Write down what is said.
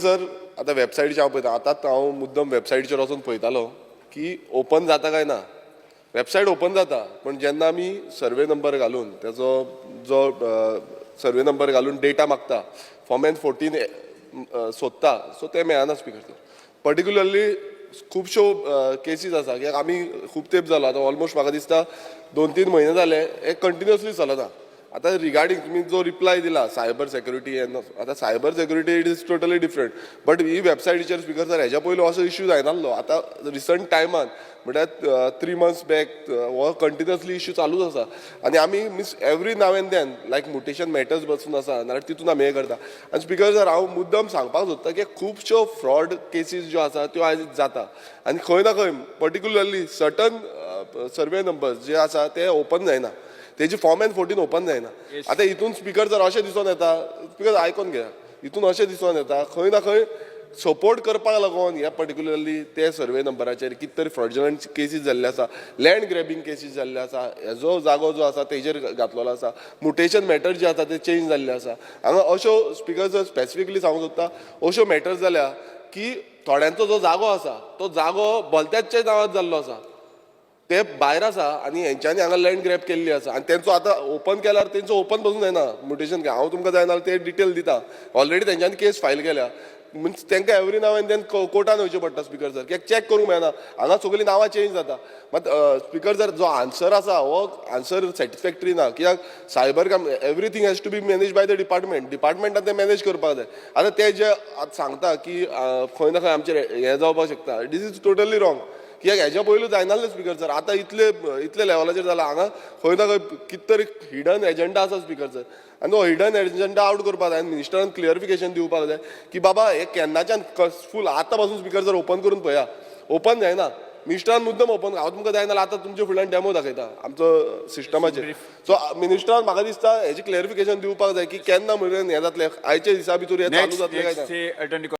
Sir आता वेबसायटीचेर हांव पळयतां आतां हांव मुद्दम वेबसायटीचेर वचून पळयतालो की ओपन जाता काय ना. वेबसायट ओपन जाता पण जेन्ना आमी सर्वे नंबर घालून तेजो जो सर्वे नंबर घालून डेटा मागता फॉर्म N14 सोदता सो ते मेळना स्पिकर. पर्टिक्युलरली खुबश्यो केसीस आसा कित्याक आमी खूब तेंप जालो आतां ऑलमोस्ट म्हाका दिसता 2-3 म्हयने जाले हे कंटिन्युअसली चलना. आता रिगार्डिंग तुम्ही जो रिप्लाय दिला सायबर सेक्युरिटी आता cyber security it is totally different but he वेबसायटीचेर स्पिकर सर हेज्या पयलीं असो इश्यू जायनासलो. आता रिसंट टायमान म्हटल्यार 3 months बॅक हो कंटिन्युअसली इश्यू चालूच आसा आनी आमी miss every now and then like mutation matters बसून आसा नाल्यार तितून आमी हे करता. आनी स्पिकर सर हांव मुद्दम सांगपाक सोदता की खुबश्यो फ्रॉड केसीस ज्यो आसा त्यो आयज जाता आनी खंय ना खंय पर्टिक्युलरली सर्टन सर्वे नंबर्स जे आसा ते ओपन जायना. तेजी फॉर्म N14 ओपन जायना. आता हितून स्पिकर जर अशें दिसून येता स्पिकर आयकून घ्या हितून अशें दिसून येता खंय ना खंय सपोर्ट करपाक लागून ह्या पर्टिक्युलरली ते सर्वे नंबराचेर कितें तरी फ्रॉडुलंट केसीस जाल्ले आसा लँड ग्रॅबिंग केसीस जाल्ले आसा हेजो जागो जो आसा तेजेर घातलेलो आसा म्युटेशन मॅटर जे आसा ते चेंज जाल्ले आसा. हांगा अश्यो स्पिकर जर स्पेसिफिकली सांगूंक सोदता अश्यो मॅटर्स जाल्या की थोड्यांचो जो जागो आसा तो जागो भलत्याच्या नांवांत जाल्लो आसा ते भायर आसा आनी हेंच्यांनी हांगा लँड ग्रॅब केल्ली आसा आनी तेंचो आतां ओपन केल्यार तेंचो ओपन पासून जायना म्युटेशन हांव तुमकां जाय नाल्यार ते डिटेल दिता ऑलरेडी तेंच्यांनी केस फायल केल्या मिन्स तांकां एवरी नाव एंड देन कोर्टान वयचें पडटा स्पिकर सर कित्याक चॅक करूंक मेळना हांगा सगळीं नांवां चेंज जाता. मात स्पिकर सर जो आन्सर आसा हो आन्सर सॅटिस्फॅक्टरी ना कित्याक सायबर काम everything has to be manage by the डिपार्टमेंटान ते मॅनेज करपाक जाय. आतां ते जे सांगता की खंय ना खंय आमचेर हें जावपाक शकता दिस इज टोटली रॉंग कित्याक हेज्या पयलू जायनासलें स्पिकर सर आतां इतले लेवलाचेर जाला हांगा खंय ना खंय कितें तरी हिडन एजंडा आसा स्पिकर सर आनी तो हिडन एजंडा आउट करपाक जाय आनी मिनिस्टरान क्लियरिफिकेशन दिवपाक जाय की बाबा हे केन्नाच्यान फूल आतां पासून स्पिकर सर ओपन करून पळया ओपन जायना. मिनिस्टरान मुद्दम ओपन हांव तुमकां जाय नाल्यार आतां तुमच्या फुडल्यान डेमो दाखयता आमचो सिस्टमाचेर. सो मिनिस्टरान म्हाका दिसता हेजी क्लियरिफिकेशन दिवपाक जाय की केन्ना मेरेन हें जातलें आयच्या दिसा भितर हें चालू जातलें काय ना.